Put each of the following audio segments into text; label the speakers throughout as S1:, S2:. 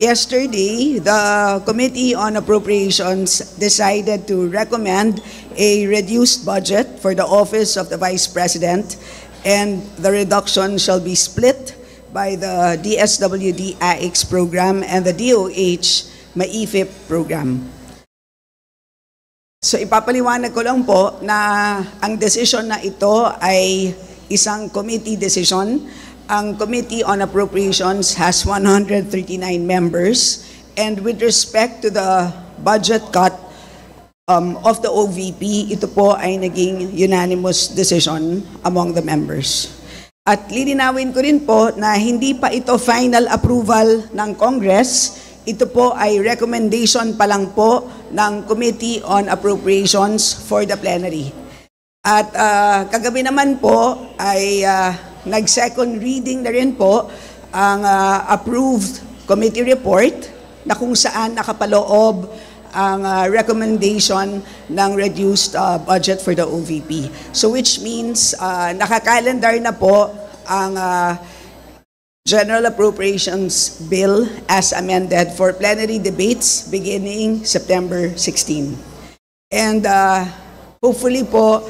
S1: Yesterday, the Committee on Appropriations decided to recommend a reduced budget for the Office of the Vice President, and the reduction shall be split by the DSWD AIX program and the DOH MAIFIP program. So ipapaliwanag ko lang po na ang desisyon na ito ay isang committee decision. Ang Committee on Appropriations has 139 members, and with respect to the budget cut of the OVP, ito po ay naging unanimous decision among the members. At lilinawin ko rin po na hindi pa ito final approval ng Congress, ito po ay recommendation pa lang po ng Committee on Appropriations for the plenary. At kagabi naman po ay nag-second reading na rin po ang approved committee report na kung saan nakapaloob ang recommendation ng reduced budget for the OVP. So which means nakakalendar na po ang General Appropriations Bill as amended for plenary debates beginning September 16. And hopefully po,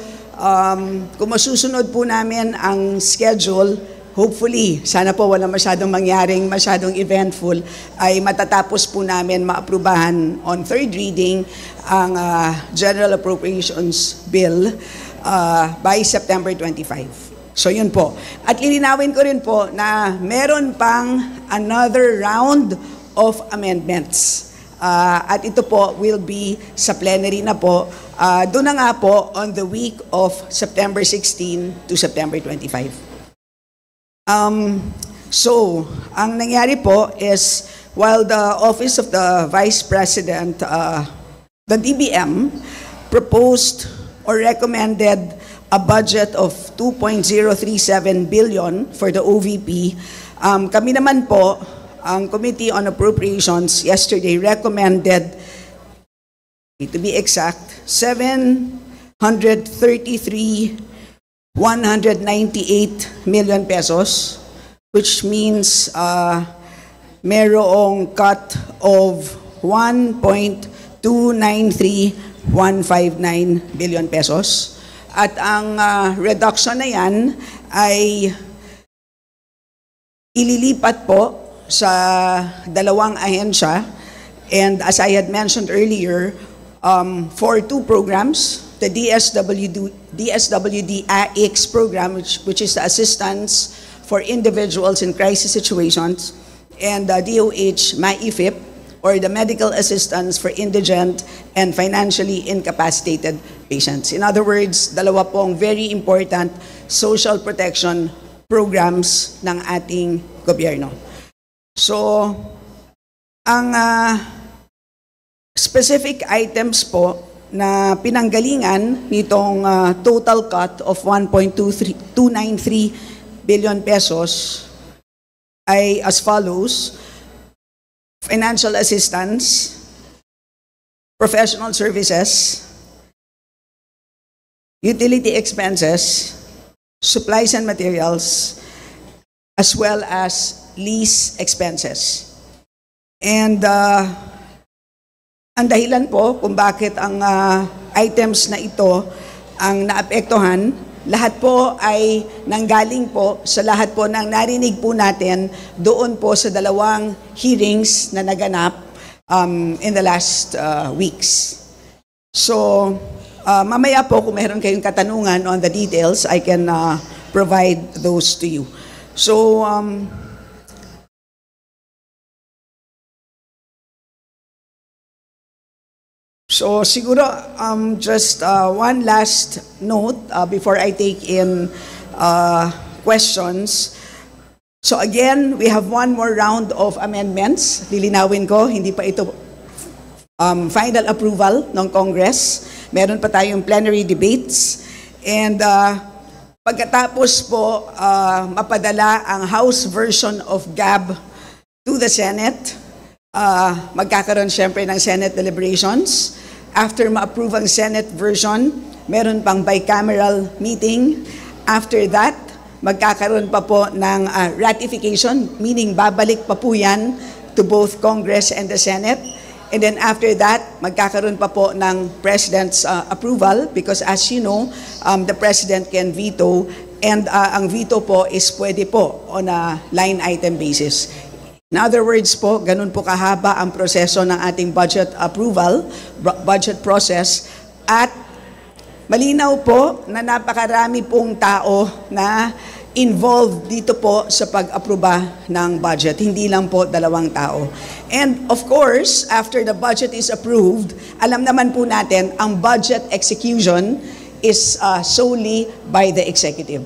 S1: kung masusunod po namin ang schedule, hopefully, sana po wala masyadong mangyaring, masyadong eventful, ay matatapos po namin maaprubahan on third reading ang General Appropriations Bill by September 25. So yun po. At lilinawin ko rin po na meron pang another round of amendments. At ito po will be sa plenary na po. Doon na nga po on the week of September 16 to September 25. So, ang nangyari po is while the Office of the Vice President, the DBM, proposed or recommended a budget of 2.037 billion for the OVP, kami naman po, ang Committee on Appropriations yesterday recommended, to be exact, 733,198 million pesos, which means merong cut of 1.293159 billion pesos. At ang reduction na yan ay ililipat po sa dalawang ahensya, and as I had mentioned earlier, for two programs, the DSWD AIX program, which is the assistance for individuals in crisis situations, and the DOH MAIFIP, or the medical assistance for indigent and financially incapacitated patients. In other words, dalawa pong very important social protection programs ng ating gobyerno. So, ang specific items po na pinanggalingan nitong total cut of 1.293 billion pesos ay as follows: financial assistance, professional services, utility expenses, supplies and materials, as well as lease expenses. And ang dahilan po kung bakit ang items na ito ang naapektuhan, lahat po ay nanggaling po sa lahat po ng narinig po natin doon po sa dalawang hearings na naganap in the last weeks. So, mamaya po kung meron kayong katanungan on the details, I can provide those to you. So, siguro just one last note before I take in questions. So again, we have one more round of amendments. Lilinawin ko, hindi pa ito final approval ng Congress. Meron pa tayong plenary debates. And pagkatapos po mapadala ang House version of GAB to the Senate, magkakaroon syempre ng Senate deliberations. After ma-approve ang Senate version, meron pang bicameral meeting. After that, magkakaroon pa po ng ratification, meaning babalik pa po yan to both Congress and the Senate. And then after that, magkakaroon pa po ng President's approval because as you know, the President can veto and ang veto po is pwede po on a line item basis. In other words po, ganun po kahaba ang proseso ng ating budget approval, budget process at malinaw po na napakarami pong tao na involved dito po sa pag-aproba ng budget, hindi lang po 2 tao. And of course, after the budget is approved, alam naman po natin, ang budget execution is solely by the executive.